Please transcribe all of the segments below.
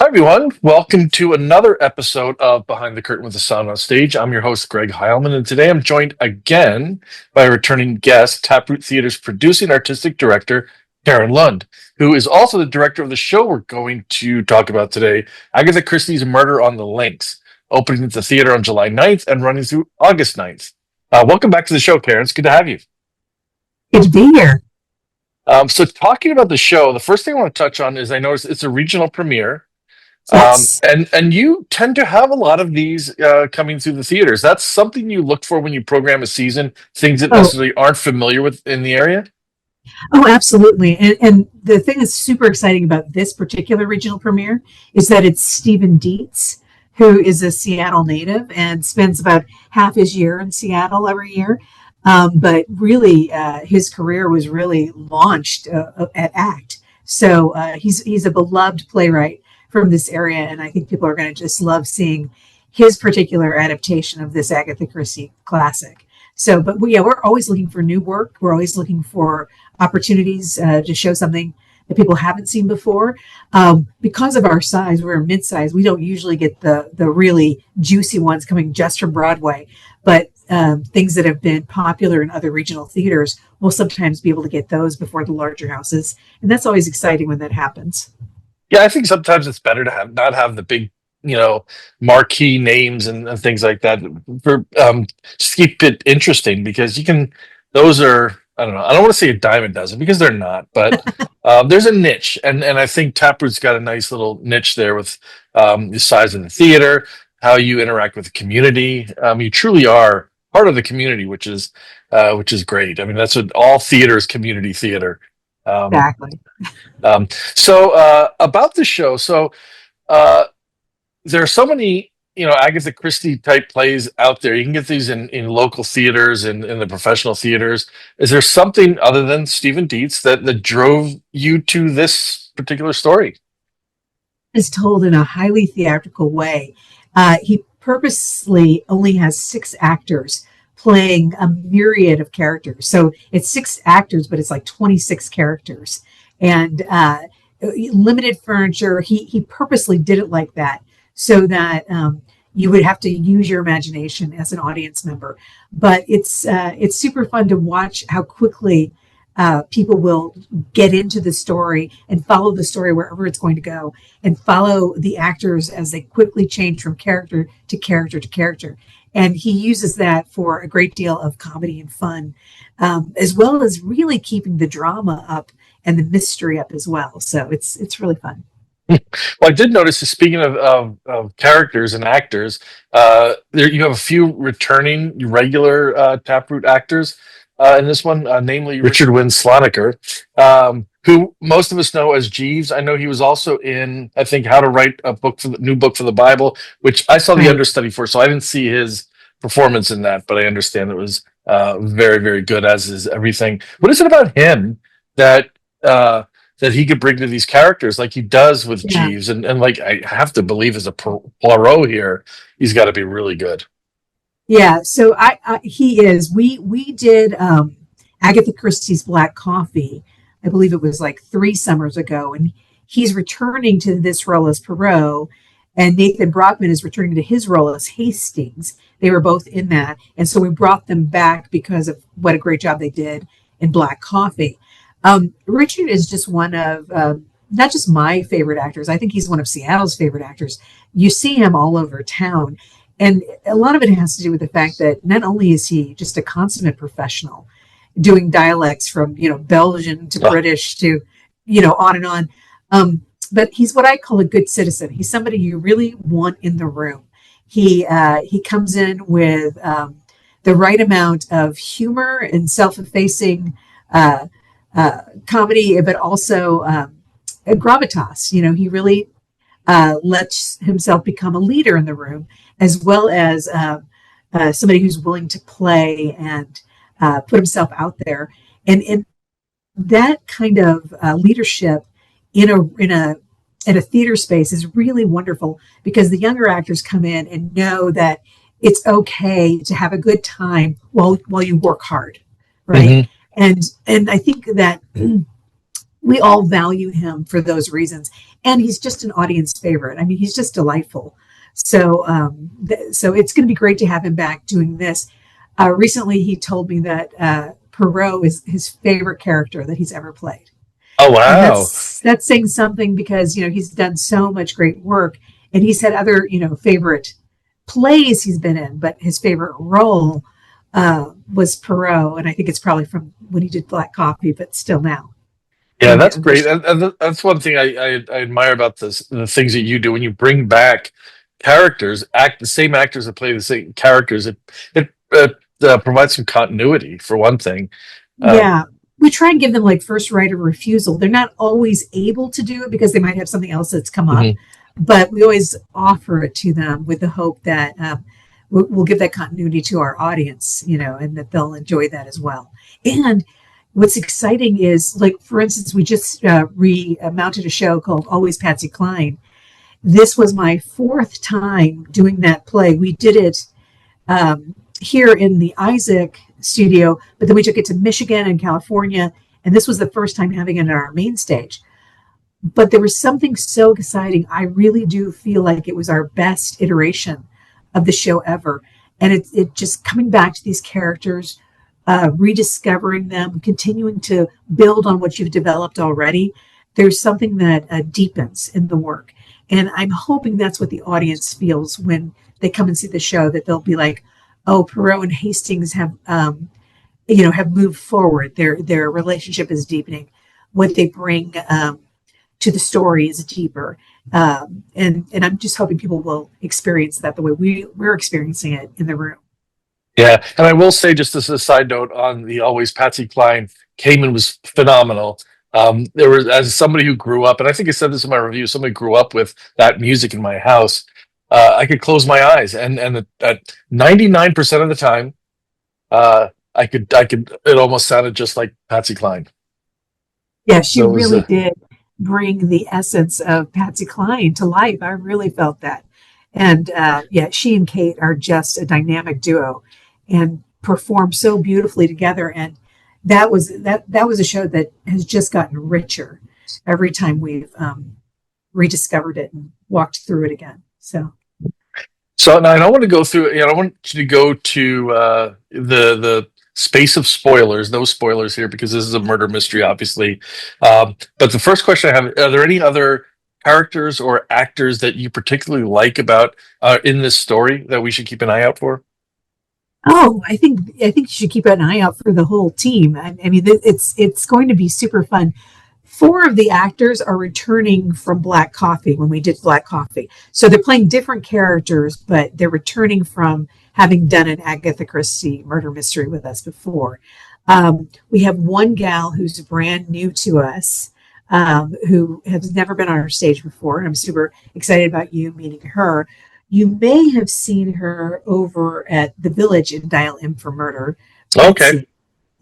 Hi, everyone. Welcome to another episode of Behind the Curtain with the Sound on Stage. I'm your host, Greg Heilman, and today I'm joined again by a returning guest, Taproot Theater's producing artistic director, Karen Lund, who is also the director of the show we're going to talk about today, Agatha Christie's Murder on the Links, opening at the theater on July 9th and running through August 9th. Welcome back to the show, Karen. It's good to have you. Good to be here. So talking about the show, the first thing I want to touch on is I noticed it's a regional premiere. Yes. And you tend to have a lot of these coming through the theaters. That's something you look for when you program a season, things that Oh, necessarily aren't familiar with in the area. oh, absolutely. And the thing that's super exciting about this particular regional premiere is that it's Steven Dietz, who is a Seattle native and spends about half his year in Seattle every year. But really, his career was really launched at ACT. So he's a beloved playwright from this area, and I think people are going to just love seeing his particular adaptation of this Agatha Christie classic. So, but we're always looking for new work. We're always looking for opportunities to show something that people haven't seen before. Because of our size, we're mid-size. We don't usually get the really juicy ones coming just from Broadway, but things that have been popular in other regional theaters, we'll sometimes be able to get those before the larger houses, and that's always exciting when that happens. Yeah, I think sometimes it's better to have not have the big, marquee names and things like that for just keep it interesting because you can. Those are I don't know. I don't want to say a dime a dozen because they're not, but there's a niche, and I think Taproot's got a nice little niche there with the size of the theater, how you interact with the community. You truly are part of the community, which is great. I mean, that's what all theater is, community theater. Um, Exactly. so about the show, uh, there are so many, Agatha Christie type plays out there. You can get these in local theaters and in the professional theaters. Is there something other than Stephen Dietz that drove you to this particular story? Is told in a highly theatrical way. He purposely only has six actors playing a myriad of characters. So it's six actors, but it's like 26 characters. And limited furniture, he purposely did it like that so that you would have to use your imagination as an audience member. But it's super fun to watch how quickly people will get into the story and follow the story wherever it's going to go and follow the actors as they quickly change from character to character to character. And he uses that for a great deal of comedy and fun, as well as really keeping the drama up and the mystery up as well. So it's really fun. Well, I did notice, speaking of characters and actors, there you have a few returning regular Taproot actors in this one, namely Richard Nguyen Sloniker, who most of us know as Jeeves. I know he was also in, I think, How to Write a Book for the New Book for the Bible, which I saw the Right. understudy for, so I didn't see his performance in that, but I understand it was very, very good, as is everything. What is it about him that? That he could bring to these characters like he does with Yeah. Jeeves, and like I have to believe as a Poirot here, he's got to be really good. Yeah. So he is. We did Agatha Christie's Black Coffee. I believe it was like 3 summers ago, and he's returning to this role as Perot, and Nathan Brockman is returning to his role as Hastings. They were both in that, and so we brought them back because of what a great job they did in Black Coffee. Richard is just one of not just my favorite actors. I think he's one of Seattle's favorite actors. You see him all over town. And a lot of it has to do with the fact that not only is he just a consummate professional doing dialects from, Belgian to Oh, British to, on and on, but he's what I call a good citizen. He's somebody you really want in the room. He comes in with the right amount of humor and self-effacing uh, comedy, but also gravitas. He really lets himself become a leader in the room, as well as somebody who's willing to play and put himself out there. And that kind of leadership in a theater space is really wonderful because the younger actors come in and know that it's okay to have a good time while you work hard, right? mhm. And I think that we all value him for those reasons, and he's just an audience favorite. I mean, he's just delightful. So so it's going to be great to have him back doing this. Recently he told me that Poirot is his favorite character that he's ever played. Oh And wow. that's saying something, because he's done so much great work, and he's had other favorite plays he's been in, but his favorite role was Poirot, and I think it's probably from when he did Black Coffee, but still now. Yeah, And that's the great, and that's one thing I admire about this, the things that you do when you bring back characters, act the same actors that play the same characters. It provides some continuity for one thing. Um, Yeah, we try and give them like first right of refusal. They're not always able to do it because they might have something else that's come up, mhm. but we always offer it to them with the hope that we'll give that continuity to our audience, and that they'll enjoy that as well. And what's exciting is, like, for instance, we just remounted a show called Always Patsy Cline. This was my fourth time doing that play. We did it here in the Isaac studio, but then we took it to Michigan and California, and this was the first time having it in our main stage. But there was something so exciting. I really do feel like it was our best iteration of the show ever. And it just coming back to these characters, rediscovering them, continuing to build on what you've developed already. There's something that deepens in the work. And I'm hoping that's what the audience feels when they come and see the show, that they'll be like, oh, Perot and Hastings have moved forward. Their relationship is deepening. What they bring to the story is deeper. And I'm just hoping people will experience that the way we're experiencing it in the room. Yeah, and I will say, just as a side note on the Always Patsy Cline, Cayman was phenomenal. There was, as somebody who grew up, and I think I said this in my review, somebody grew up with that music in my house. I could close my eyes, and at 99% of the time, I could. It almost sounded just like Patsy Cline. Yeah, she So it was, really did bring the essence of Patsy Cline to life. I really felt that. And yeah, she and Kate are just a dynamic duo and perform so beautifully together. And that was a show that has just gotten richer every time we've rediscovered it and walked through it again. So so now I don't want to go through. I don't want you to go to the space of spoilers. No spoilers here because this is a murder mystery, obviously. But the first question I have: are there any other characters or actors that you particularly like about in this story that we should keep an eye out for? I think you should keep an eye out for the whole team. I mean, it's going to be super fun. Four of the actors are returning from Black Coffee when we did Black Coffee, so they're playing different characters, but they're returning from having done an Agatha Christie murder mystery with us before. We have one gal who's brand new to us, who has never been on our stage before, and I'm super excited about you meeting her. You may have seen her over at the Village in Dial M for Murder, Okay. Betsy.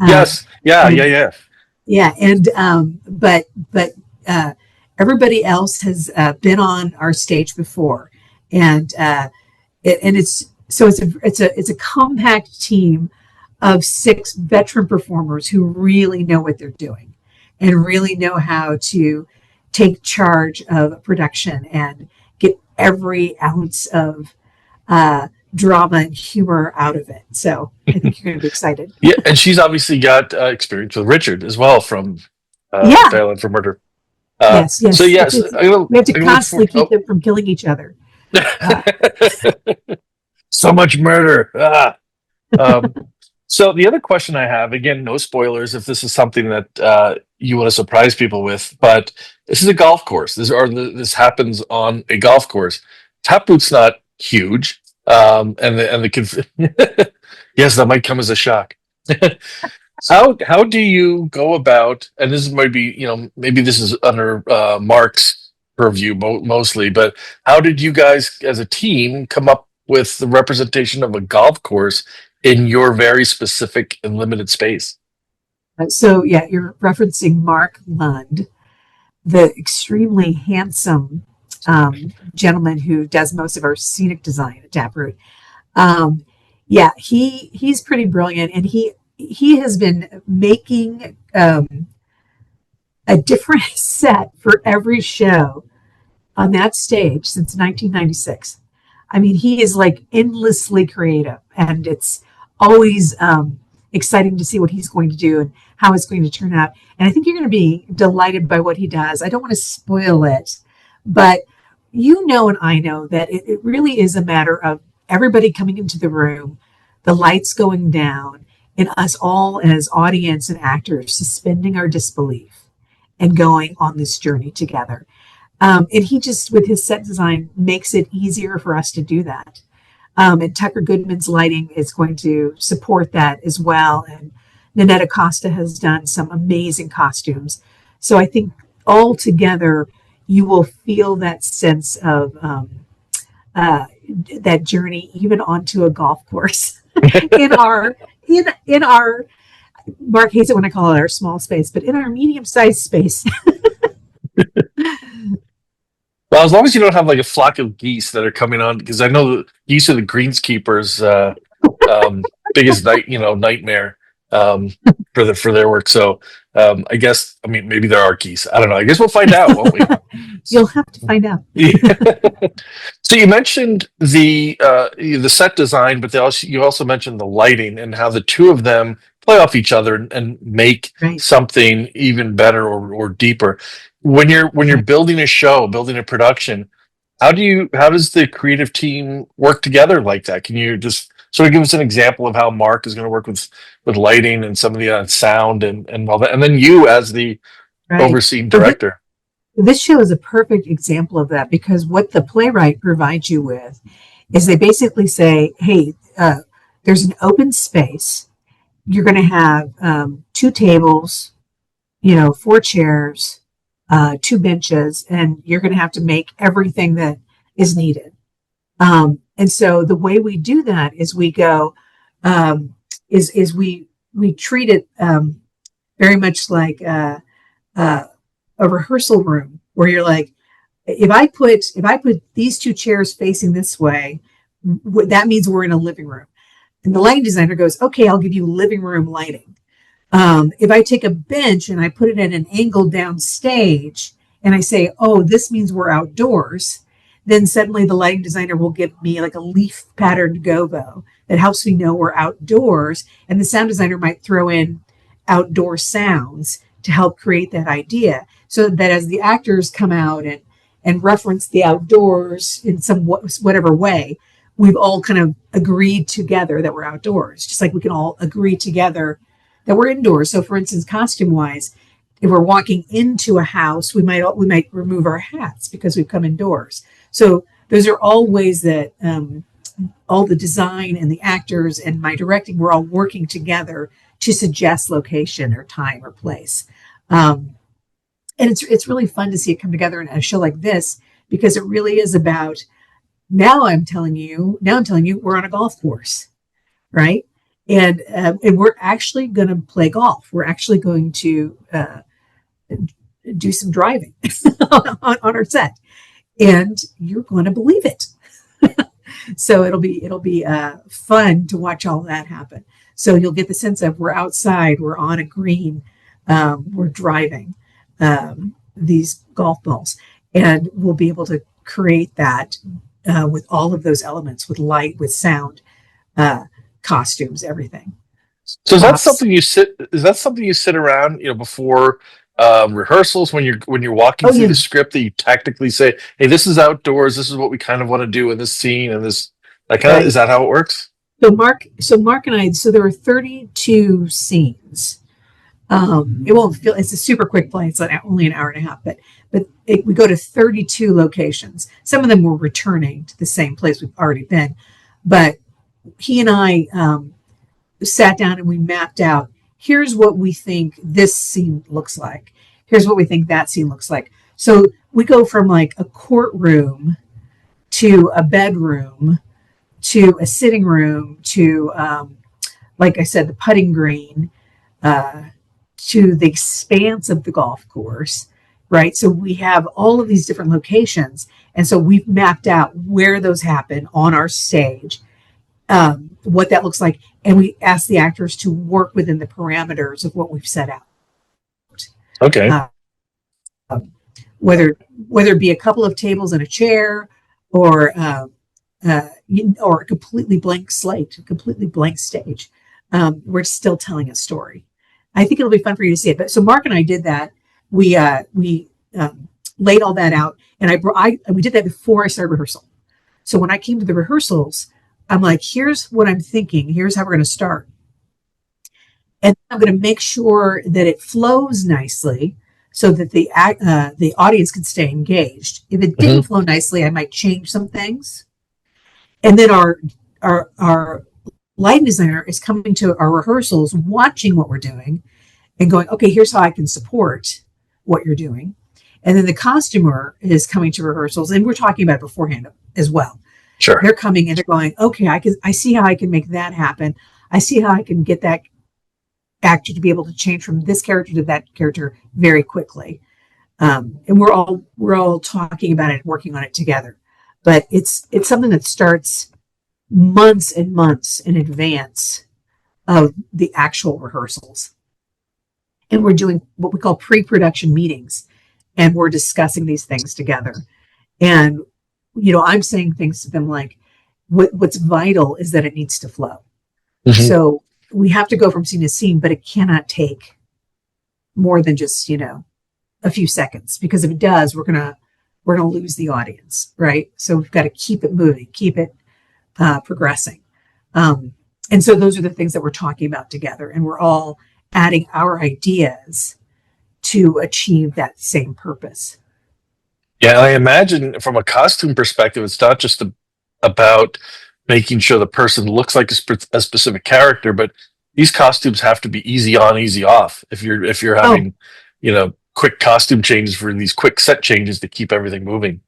Um, Yes. Yeah. Yeah. and Yeah. yeah, and but uh, everybody else has been on our stage before, and it's a compact team of six veteran performers who really know what they're doing and really know how to take charge of production and get every ounce of drama and humor out of it. So I think you're going to be excited. Yeah. And she's obviously got experience with Richard as well from Yeah. Dial M for Murder. Yes. So Yes. yes, We have to I look for. constantly keep them from killing each other. Uh, So much murder. Um, so the other question I have, again, no spoilers if this is something that you want to surprise people with, but this is a golf course. This happens on a golf course. Taproot's not huge, yes, that might come as a shock. How do you go about? And this might be, maybe this is under Mark's purview mostly, but how did you guys as a team come up with the representation of a golf course in your very specific and limited space? so yeah, you're referencing Mark Lund, the extremely handsome gentleman who does most of our scenic design at Taproot. Um, yeah, he's pretty brilliant, and he has been making a different set for every show on that stage since 1996. I mean, he is like endlessly creative, and it's always exciting to see what he's going to do and how it's going to turn out. And I think you're going to be delighted by what he does. I don't want to spoil it, but you know, and I know that it really is a matter of everybody coming into the room, the lights going down, and us all as audience and actors suspending our disbelief and going on this journey together. And he just, with his set design, makes it easier for us to do that. And Tucker Goodman's lighting is going to support that as well. And Nanette Acosta has done some amazing costumes. So I think all together, you will feel that sense of that journey, even onto a golf course. in our Mark hates it when I call it our small space, but in our medium-sized space. Well, as long as you don't have like a flock of geese that are coming on, because I know the geese are the greenskeepers' biggest nightmare for their work. So I guess, I mean, maybe there are geese. I don't know. I guess we'll find out, won't we? You'll have to find out. So you mentioned the set design, but you also mentioned the lighting and how the two of them play off each other and make Right. something even better or deeper. When you're building a show, building a production, how does the creative team work together like that? Can you just sort of give us an example of how Mark is going to work with lighting and some of the sound and all that, and then you as the Right. overseeing director? This show is a perfect example of that, because what the playwright provides you with is they basically say, hey, there's an open space. You're going to have 2 tables, 4 chairs, 2 benches, and you're going to have to make everything that is needed. And so the way we do that is we go, is we treat it very much like a rehearsal room, where you're like, if I put these 2 chairs facing this way, that means we're in a living room. And the lighting designer goes, okay, I'll give you living room lighting. If I take a bench and I put it at an angle down stage and I say, oh, this means we're outdoors, then suddenly the lighting designer will give me like a leaf patterned gobo that helps me know we're outdoors. And the sound designer might throw in outdoor sounds to help create that idea, so that as the actors come out and reference the outdoors in some whatever way, we've all kind of agreed together that we're outdoors, just like we can all agree together that we're indoors. So for instance, costume wise, if we're walking into a house, we might remove our hats because we've come indoors. So those are all ways that all the design and the actors and my directing, we're all working together to suggest location or time or place. And it's really fun to see it come together in a show like this, because it really is about, now I'm telling you we're on a golf course, right? And we're actually going to play golf. We're actually going to do some driving on our set, and you're going to believe it. So it'll be fun to watch all that happen. So you'll get the sense of, we're outside, we're on a green, we're driving these golf balls, and we'll be able to create that with all of those elements, with light, with sound, costumes, everything. So is that something you sit around, before rehearsals, when you're walking through the script, that you tactically say, hey, this is outdoors, this is what we kind of want to do in this scene, and this, that kind of, is that how it works? So Mark and I, so there are 32 scenes. It won't feel, it's a super quick play. It's only an hour and a half, but we go to 32 locations. Some of them we're returning to the same place we've already been, but he and I sat down and we mapped out, here's what we think this scene looks like. Here's what we think that scene looks like. So we go from like a courtroom to a bedroom to a sitting room to, like I said, the putting green, to the expanse of the golf course, right? So we have all of these different locations. And so we've mapped out where those happen on our stage, what that looks like. And we ask the actors to work within the parameters of what we've set out. Okay. whether it be a couple of tables and a chair, or or a completely blank slate, a completely blank stage. We're still telling a story. I think it'll be fun for you to see it. But so Mark and I did that. We laid all that out, and we did that before I started rehearsal. So when I came to the rehearsals, I'm like, here's what I'm thinking. Here's how we're going to start. And I'm going to make sure that it flows nicely so that the audience can stay engaged. If it didn't flow nicely, I might change some things. And then our lighting designer is coming to our rehearsals, watching what we're doing and going, okay, here's how I can support what you're doing. And then the costumer is coming to rehearsals, and we're talking about it beforehand as well. Sure. They're coming and they're going, okay, I see how I can make that happen. I see how I can get that actor to be able to change from this character to that character very quickly. And we're all talking about it, working on it together. But it's something that starts months and months in advance of the actual rehearsals. And we're doing what we call pre-production meetings, and we're discussing these things together. And, I'm saying things to them like, what's vital is that it needs to flow. So we have to go from scene to scene, but it cannot take more than just, a few seconds, because if it does, we're going to lose the audience. Right. So we've got to keep it moving, keep it progressing. And so those are the things that we're talking about together, and we're all adding our ideas to achieve that same purpose. Yeah, I imagine from a costume perspective, it's not just about making sure the person looks like a specific character, but these costumes have to be easy on, easy off. If you're having, quick costume changes for these quick set changes to keep everything moving.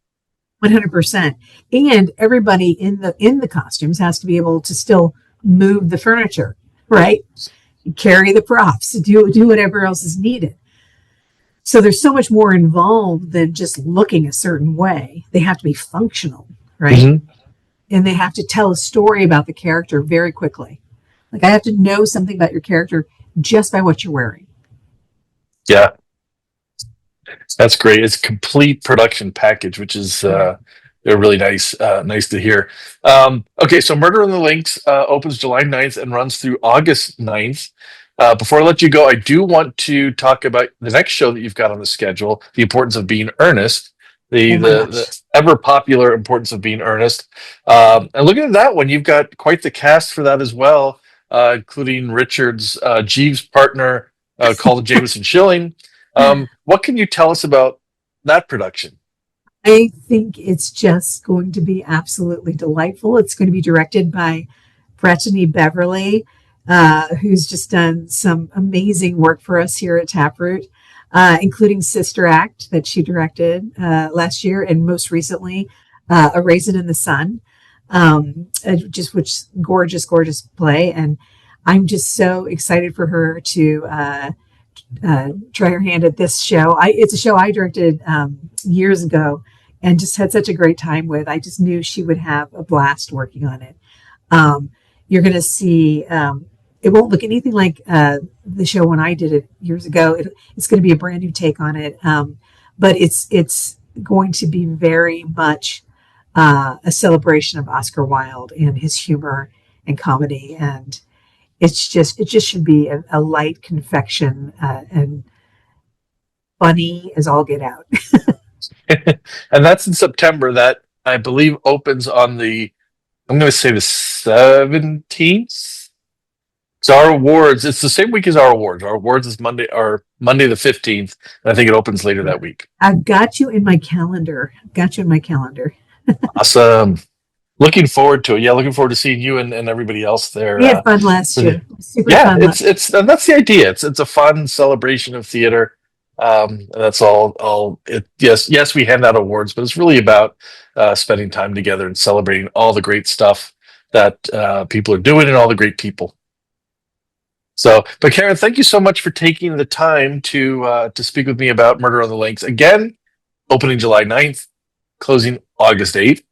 100%. And everybody in the costumes has to be able to still move the furniture, right? Carry the props, do whatever else is needed. So there's so much more involved than just looking a certain way. They have to be functional, right? And they have to tell a story about the character very quickly. Like, I have to know something about your character just by what you're wearing. Yeah. That's great. It's a complete production package, which is they're really nice to hear. Okay, so Murder on the Links opens July 9th and runs through August 9th. Before I let you go, I do want to talk about the next show that you've got on the schedule, The Importance of Being Earnest, the ever popular Importance of Being Earnest. And looking at that one, you've got quite the cast for that as well, including Richard's Jeeves partner, Calder Jameson Shilling. What can you tell us about that production? I think it's just going to be absolutely delightful. It's going to be directed by Brittany Beverly, who's just done some amazing work for us here at Taproot, including Sister Act that she directed last year, and most recently, A Raisin in the Sun, which gorgeous play. And I'm just so excited for her to try her hand at this show. It's a show I directed years ago and just had such a great time with. I just knew she would have a blast working on it. You're going to see, it won't look anything like the show when I did it years ago. It's going to be a brand new take on it. But it's going to be very much a celebration of Oscar Wilde and his humor and comedy. And it just should be a light confection and funny as all get out. And that's in September. That, I believe, opens on I'm going to say the 17th. It's our awards. It's the same week as our awards. Our awards is Monday the 15th. And I think it opens later that week. I've got you in my calendar. Awesome. Looking forward to it. Yeah, looking forward to seeing you and everybody else there. We had fun last year. Super fun. It's and that's the idea. It's a fun celebration of theater. That's all. Yes, we hand out awards, but it's really about spending time together and celebrating all the great stuff that people are doing and all the great people. So, but Karen, thank you so much for taking the time to speak with me about Murder on the Links. Again, opening July 9th, closing August 8th.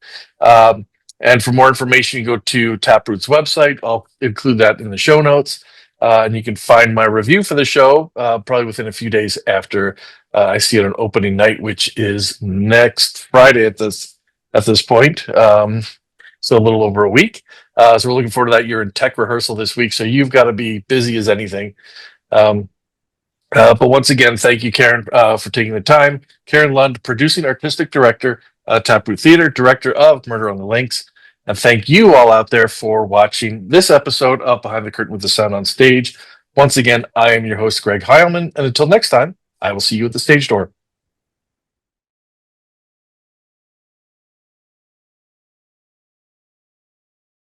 And for more information, you go to Taproot's website. I'll include that in the show notes. And you can find my review for the show probably within a few days after I see it on opening night, which is next Friday at this point. So a little over a week. So we're looking forward to that. You're in tech rehearsal this week, so you've got to be busy as anything. But once again, thank you, Karen, for taking the time. Karen Lund, producing artistic director, Taproot Theater, director of Murder on the Links. And thank you all out there for watching this episode of Behind the Curtain with the Sound on Stage. Once again, I am your host, Greg Heilman. And until next time, I will see you at the stage door.